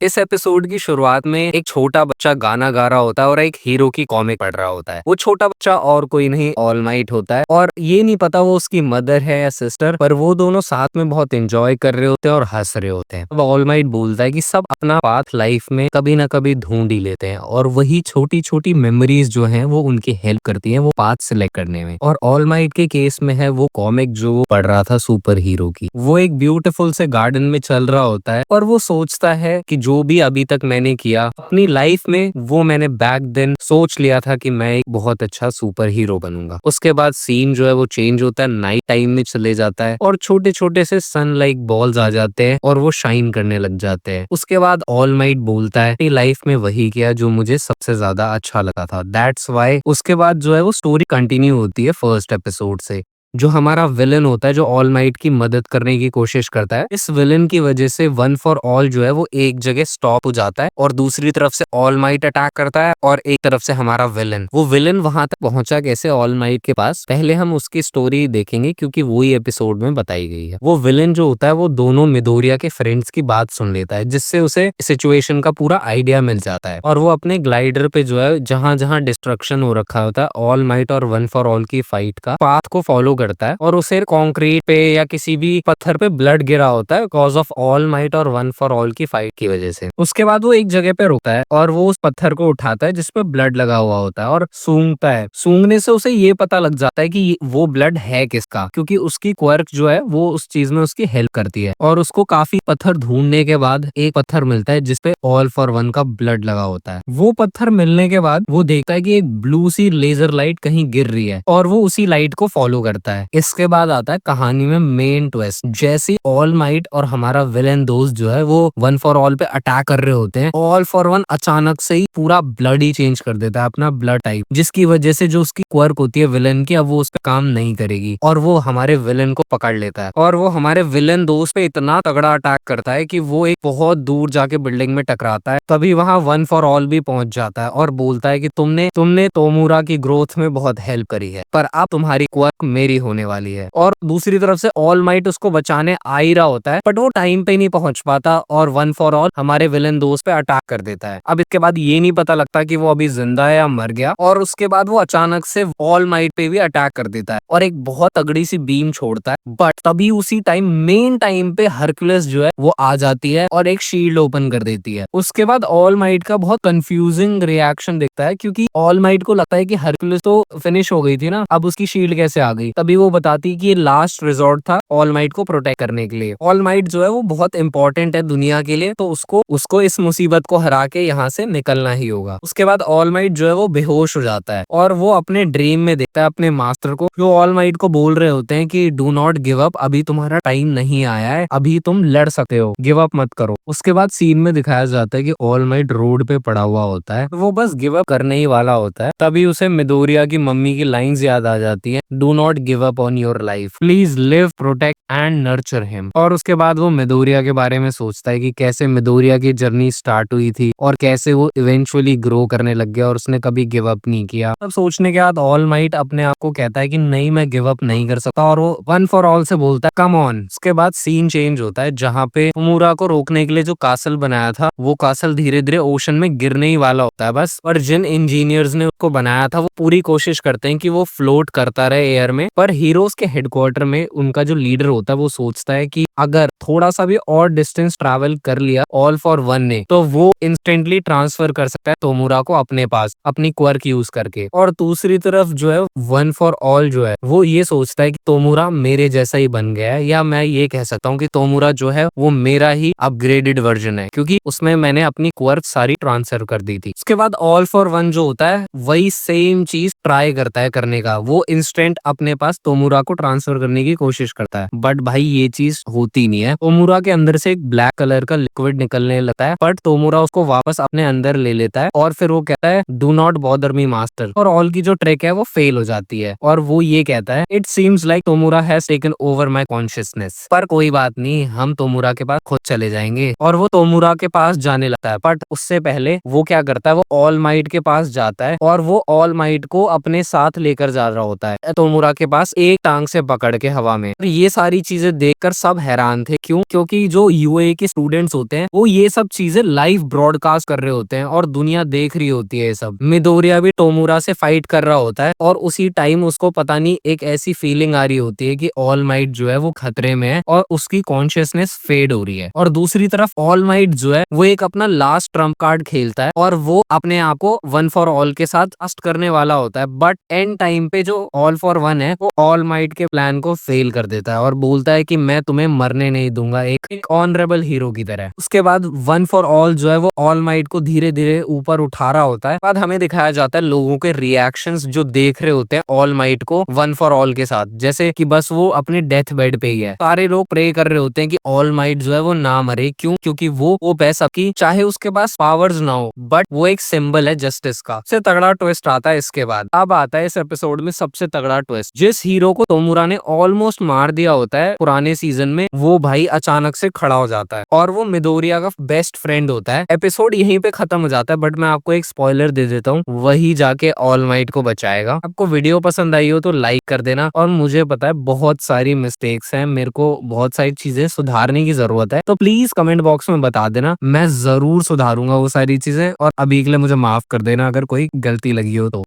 इस एपिसोड की शुरुआत में एक छोटा बच्चा गाना गा रहा होता है और एक हीरो की कॉमिक पढ़ रहा होता है। वो छोटा बच्चा और कोई नहीं ऑल माइट होता है और ये नहीं पता वो उसकी मदर है या सिस्टर, पर वो दोनों साथ में बहुत एंजॉय कर रहे होते हैं और हंस रहे होते हैं। अब ऑल माइट बोलता है कि सब अपना पाथ लाइफ में कभी ना कभी ढूंढ ही लेते हैं और वही छोटी छोटी मेमोरीज जो है वो उनकी हेल्प करती है वो पाथ सिलेक्ट करने में। और ऑल माइट के केस में है वो कॉमिक जो वो पढ़ रहा था सुपर हीरो की। वो एक ब्यूटीफुल से गार्डन में चल रहा होता है और वो सोचता है कि जो भी अभी तक मैंने किया अपनी लाइफ में वो मैंने बैक देन सोच लिया था कि मैं एक बहुत अच्छा सुपर हीरो बनूंगा। उसके बाद सीन जो है वो चेंज होता है, नाइट टाइम में चले जाता है और छोटे छोटे से सन लाइक बॉल्स आ जाते हैं और वो शाइन करने लग जाते हैं। उसके बाद ऑल माइट बोलता है लाइफ में वही किया जो मुझे सबसे ज्यादा अच्छा लगा था, दैट्स वाई। उसके बाद जो है वो स्टोरी कंटिन्यू होती है फर्स्ट एपिसोड से। जो हमारा विलन होता है जो ऑल माइट की मदद करने की कोशिश करता है, इस विलन की वजह से वन फॉर ऑल जो है वो एक जगह स्टॉप हो जाता है और दूसरी तरफ से ऑल माइट अटैक करता है और एक तरफ से हमारा विलन। वो विलन वहां तक पहुंचा कैसे ऑल माइट के पास, पहले हम उसकी स्टोरी देखेंगे क्योंकि वो ही एपिसोड में बताई गई है। वो विलन जो होता है वो दोनों मिडोरिया के फ्रेंड्स की बात सुन लेता है जिससे उसे सिचुएशन का पूरा आइडिया मिल जाता है और वो अपने ग्लाइडर पे जो है जहां जहां डिस्ट्रक्शन हो रखा होता है ऑल माइट और वन फॉर ऑल की फाइट का पाथ को फॉलो करता है और उसे कंक्रीट पे या किसी भी पत्थर पे ब्लड गिरा होता है कॉज ऑफ ऑल माइट और वन फॉर ऑल की फाइट की वजह से। उसके बाद वो एक जगह पे रुकता है और वो उस पत्थर को उठाता है जिसपे ब्लड लगा हुआ होता है और सूंघता है। सूंघने से उसे ये पता लग जाता है कि वो ब्लड है किसका, क्योंकि उसकी क्वर्क जो है वो उस चीज में उसकी हेल्प करती है। और उसको काफी पत्थर ढूंढने के बाद एक पत्थर मिलता है जिसपे ऑल फॉर वन का ब्लड लगा होता है। वो पत्थर मिलने के बाद वो देखता है कि एक ब्लू सी लेजर लाइट कहीं गिर रही है और वो उसी लाइट को फॉलो करता है। इसके बाद आता है कहानी में मेन ट्विस्ट। जैसे ऑल माइट और हमारा विलेन दोस्त जो है वो वन फॉर ऑल पे अटैक कर रहे होते हैं, ऑल फॉर वन अचानक से ही पूरा ब्लड ही चेंज कर देता है, अपना ब्लड टाइप, जिसकी वजह से जो उसकी क्वर्क होती है विलेन की अब वो उस पर काम नहीं करेगी और वो हमारे विलेन को पकड़ लेता है। और वो हमारे विलेन दोस्त पे इतना तगड़ा अटैक करता है कि वो एक बहुत दूर जाके बिल्डिंग में टकराता है। तभी वहां वन फॉर ऑल भी पहुंच जाता है और बोलता है कि तुमने तोमुरा की ग्रोथ में बहुत हेल्प करी है, पर अब तुम्हारी क्वर्क मेरी होने वाली है। और दूसरी तरफ से ऑल माइट उसको बचाने आ ही रहा होता है बट वो टाइम पे नहीं पहुंच पाता और वन फॉर ऑल हमारे विलन दोस्त पे अटैक कर देता है। अब इसके बाद ये नहीं पता लगता कि वो अभी जिंदा है या मर गया और उसके बाद वो अचानक से ऑल माइट पे भी अटैक कर देता है और एक बहुत तगड़ी सी बीम छोड़ता है। बट तभी उसी मेन टाइम पे हरक्यूलिस जो है वो आ जाती है और एक शील्ड ओपन कर देती है। उसके बाद ऑल माइट का बहुत कंफ्यूजिंग रिएक्शन दिखता है क्योंकि ऑल माइट को लगता है कि हरक्यूलिस तो फिनिश हो गई थी ना, अब उसकी शील्ड कैसे आ गई। तभी वो बताती कि ये लास्ट रिजॉर्ट था ऑल माइट को प्रोटेक्ट करने के लिए। ऑल माइट जो है वो बहुत इंपॉर्टेंट है दुनिया के लिए, तो उसको इस मुसीबत को हरा के यहाँ से निकलना ही होगा। उसके बाद ऑल माइट जो है वो बेहोश हो जाता है और वो अपने ड्रीम में देखता है अपने मास्टर को जो ऑल माइट को बोल रहे होते हैं कि डू नॉट गिव अप, अभी तुम्हारा टाइम नहीं आया है, अभी तुम लड़ सकते हो, गिव अप मत करो। उसके बाद सीन में दिखाया जाता है कि ऑल माइट रोड पे पड़ा हुआ होता है, वो बस गिव अप करने ही वाला होता है। तभी उसे मिडोरिया की मम्मी की लाइंस याद आ जाती है, do not give up on your life, please live, protect and nurture him. और उसके बाद वो मिडोरिया के बारे में सोचता है कि कैसे मिडोरिया की जर्नी स्टार्ट हुई थी और कैसे वो इवेंचुअली ग्रो करने लग गया और उसने कभी गिव अप नहीं किया। तब सोचने के बाद ऑल माइट अपने आप को कहता है कि नहीं, मैं गिव अप नहीं कर सकता और वो वन फॉर ऑल से बोलता है कम ऑन। उसके बाद सीन चेंज होता है जहाँ पे तोमुरा को रोकने के लिए जो कासल बनाया था वो कासल धीरे धीरे ओशन में गिरने ही वाला होता है बस। और जिन इंजीनियर्स ने उसको बनाया था वो पूरी कोशिश करते हैं कि वो फ्लोट करता रहे एयर में, पर हीरोज के हेडक्वार्टर में उनका जो लीडर होता है वो सोचता है कि अगर थोड़ा सा भी और डिस्टेंस ट्रैवल कर लिया ऑल फॉर वन ने तो वो इंस्टेंटली ट्रांसफर कर सकता है तोमुरा को अपने पास अपनी क्वर्क यूज करके। और दूसरी तरफ जो है वन फॉर ऑल जो है वो ये सोचता है कि तोमुरा मेरे जैसा ही बन गया है, या मैं ये कह सकता हूँ कि तोमुरा जो है वो मेरा ही अपग्रेडेड वर्जन है क्योंकि उसमें मैंने अपनी क्वर्क सारी ट्रांसफर कर दी थी। उसके बाद ऑल फॉर वन जो होता है वही सेम चीज ट्राई करता है करने का, वो इंस्टेंट अपने पास तोमुरा को ट्रांसफर करने की कोशिश करता है बट भाई ये चीज होती नहीं है। तोमुरा के अंदर से एक ब्लैक कलर का लिक्विड निकलने लगता है बट तोमुरा उसको वापस अपने अंदर ले लेता है और फिर वो कहता है do not bother me master, और ऑल की जो ट्रिक है वो फेल हो जाती है और वो ये कहता है it seems like Tomura has taken over my consciousness, पर कोई बात नहीं, हम तोमुरा के पास खुद चले जाएंगे। और वो तोमुरा के पास जाने लगता है बट उससे पहले वो क्या करता है, वो ऑल माइट के पास जाता है और वो ऑल माइट को अपने साथ लेकर जा रहा होता है तोमुरा के पास एक टांग से पकड़ के हवा में। ये सारी चीजें देखकर सब हैरान हैरान थे। क्यों? क्योंकि जो यूएई के स्टूडेंट्स होते हैं वो ये सब चीजें लाइव ब्रॉडकास्ट कर रहे होते हैं और दुनिया देख रही होती है ये सब। मिडोरिया भी टोमुरा से फाइट कर रहा होता है और उसी टाइम उसको पता नहीं एक ऐसी फीलिंग आ रही होती है कि ऑल माइट जो है वो खतरे में है और उसकी कॉन्शियसनेस फेड हो रही है। और दूसरी तरफ ऑल माइट जो है वो एक अपना लास्ट ट्रम्प कार्ड खेलता है और वो अपने आप को वन फॉर ऑल के साथ ट्रस्ट करने वाला होता है, बट एंड टाइम पे जो ऑल फॉर वन है वो ऑल माइट के प्लान को फेल कर देता है और बोलता है कि मैं तुम्हें मरने नहीं दूंगा, एक ऑनरेबल हीरो की तरह। उसके बाद वन फॉर ऑल जो है वो ऑल माइट को धीरे धीरे ऊपर उठा रहा होता है। बाद हमें दिखाया जाता है लोगों के रिएक्शंस जो देख रहे होते हैं ऑल माइट को वन फॉर ऑल के साथ, जैसे कि बस वो अपने डेथ बेड पे ही है। सारे लोग प्रे कर रहे होते हैं कि ऑल माइट जो है वो ना मरे। क्यों? क्योंकि वो है सबकी, चाहे उसके पास पावर्स ना हो बट वो एक सिंबल है जस्टिस का। सबसे तगड़ा ट्विस्ट आता है इसके बाद। अब आता है इस एपिसोड में सबसे तगड़ा ट्विस्ट। जिस हीरो को तोमुरा ने ऑलमोस्ट मार दिया होता है पुराने सीजन में, वो भाई अचानक से खड़ा हो जाता है और वो मिडोरिया का बेस्ट फ्रेंड होता है। एपिसोड यहीं पे खत्म हो जाता है, बट मैं आपको एक स्पॉइलर दे देता हूँ, वही जाके ऑल माइट को बचाएगा। आपको वीडियो पसंद आई हो तो लाइक कर देना। और मुझे पता है बहुत सारी मिस्टेक्स हैं, मेरे को बहुत सारी चीजें सुधारने की जरूरत है, तो प्लीज कमेंट बॉक्स में बता देना, मैं जरूर सुधारूंगा वो सारी चीजें। और अभी के लिए मुझे माफ कर देना अगर कोई गलती लगी हो तो।